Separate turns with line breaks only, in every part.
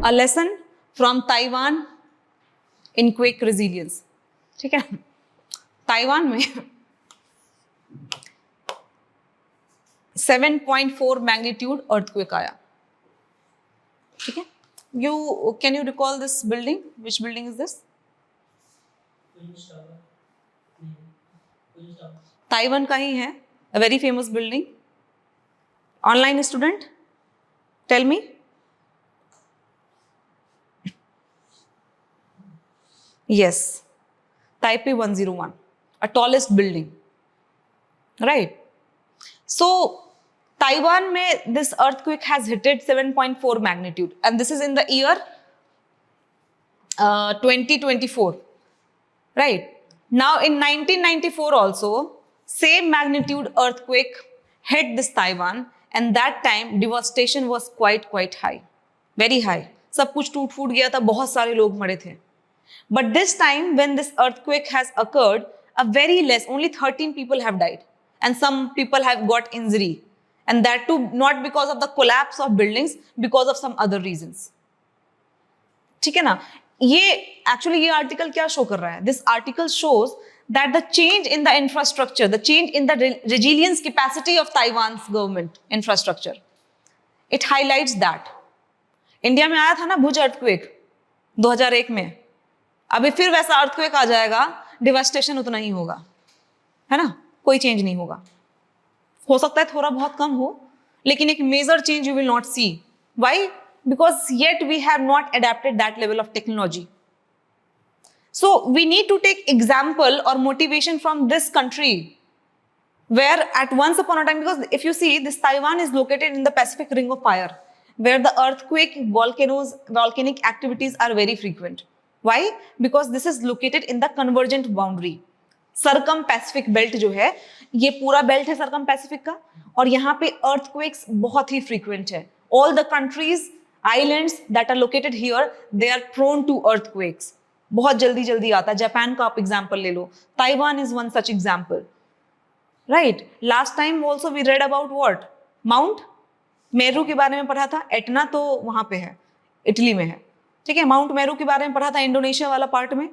A lesson from Taiwan in quake resilience. ठीक है, Taiwan में 7.4 मैग्नीट्यूड अर्थक्वेक आया। ठीक है, you can you recall this building? Which building is this? Taiwan का ही है, a very famous building. Online student, tell me. Yes, Taipei 101, a tallest building, right? So Taiwan में this earthquake has hit 7.4 magnitude, and this is in the year 2024, right? Now in 1994 also same magnitude earthquake hit this Taiwan, and that time devastation was quite high, very high. सब कुछ टूट फूट गया था, बहुत सारे लोग मरे थे। But this time when this earthquake has occurred, a very less, only 13 people have died and some people have got injury, and that too not because of the collapse of buildings, because of some other reasons. ठीक है ना? ये actually ये article क्या show कर रहा है? This article shows that the change in the infrastructure, the change in the resilience capacity of Taiwan's government infrastructure, it highlights that. India में आया था ना भुज earthquake 2001 में, अभी फिर वैसा अर्थक्वेक आ जाएगा, डिवास्टेशन उतना ही होगा, है ना? कोई चेंज नहीं होगा। हो सकता है थोड़ा बहुत कम हो, लेकिन एक major change you will not see. Why? Because yet we have not adapted that level of technology. So we need to take example और motivation from this country, where at once upon a time, because if you see this Taiwan is located in the Pacific Ring of Fire, where the earthquake, volcanic activities are very frequent. Why? Because this is located in the convergent boundary. Circum Pacific belt जो है, ये पूरा belt है circum Pacific का, और यहाँ पे earthquakes बहुत ही frequent है। All the countries, islands that are located here, they are prone to earthquakes. बहुत जल्दी आता है। जापान का आप एग्जाम्पल ले लो, Taiwan is one such example. Right? Last time also we read about what? Mount Meru के बारे में पढ़ा था। एटना तो वहां पे है, इटली में है। ठीक है, माउंट मेरू के बारे में पढ़ा था इंडोनेशिया वाला पार्ट में।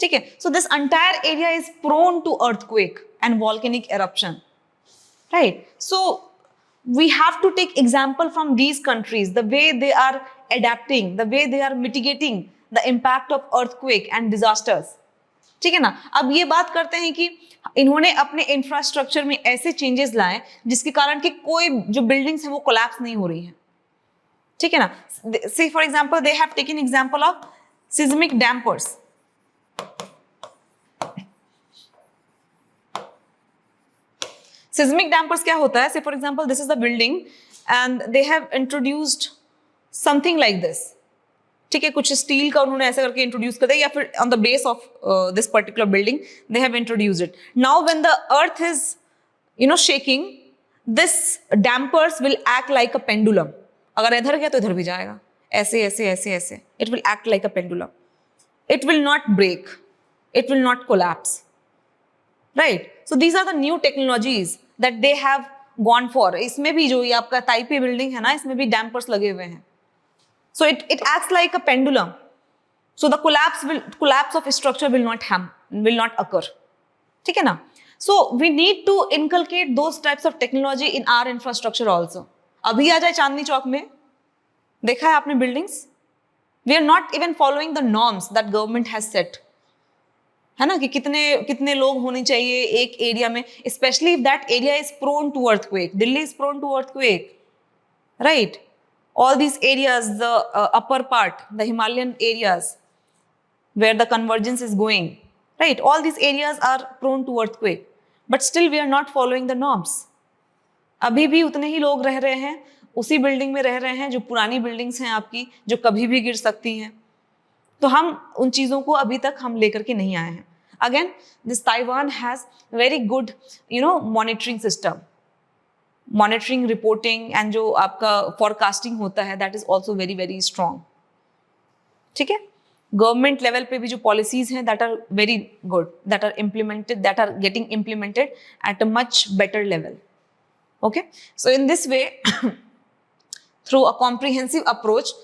ठीक है, so this entire area is prone to earthquake and volcanic eruption, right? So we have to take example from these countries, the way they are adapting, the way they are mitigating the impact of earthquake and disasters. ठीक है ना? अब ये बात करते हैं कि इन्होंने अपने इंफ्रास्ट्रक्चर में ऐसे चेंजेस लाए जिसके कारण कि कोई जो बिल्डिंग्स हैं वो कोलैप्स नहीं हो रही हैं। ठीक है ना? से for example they have taken example of seismic dampers. Seismic dampers क्या होता है? से for example this is the building and they have introduced something like this. ठीक है, कुछ स्टील का उन्होंने ऐसे करके इंट्रोड्यूस कर दिया, या फिर on the base of this particular building they have introduced it. Now when the earth is shaking, this dampers will act like a pendulum. अगर इधर गया तो इधर भी जाएगा, ऐसे ऐसे ऐसे ऐसे, it will act like a pendulum. It will not break, it will not collapse, right? So these are the new technologies that they have gone for. इसमें भी जो ये आपका ताइपे बिल्डिंग है ना, इसमें भी डैम्पर्स लगे हुए हैं। So it acts like a pendulum. So the collapse of structure will not occur. ठीक है ना? So we need to inculcate those types of technology in our infrastructure also. अभी आ जाए चांदनी चौक में, देखा है आपने buildings? We are not even following the norms that government has set. है ना? कि कितने लोग होने चाहिए एक एरिया में, especially if that area is prone to earthquake. Delhi is prone to earthquake, right? All these areas, the upper part, the Himalayan areas where the convergence is going, right? All these areas are prone to earthquake, but still we are not following the norms. अभी भी उतने ही लोग रह रहे हैं, उसी building में रह रहे हैं जो पुरानी बिल्डिंग्स हैं आपकी, जो कभी भी गिर सकती हैं। तो हम उन चीज़ों को अभी तक हम लेकर के नहीं आए हैं। Again, this Taiwan has very good, monitoring system. Monitoring, reporting and जो आपका फॉरकास्टिंग होता है, that is also very very strong. ठीक है, गवर्नमेंट लेवल पे भी जो पॉलिसीज हैं that are very good, that are implemented, that are getting implemented at a much better level. Okay, so in this way through a comprehensive approach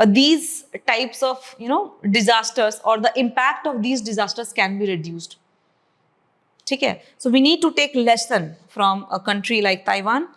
these types of disasters or the impact of these disasters can be reduced. ठीक है? So we need to take lesson from a country like Taiwan.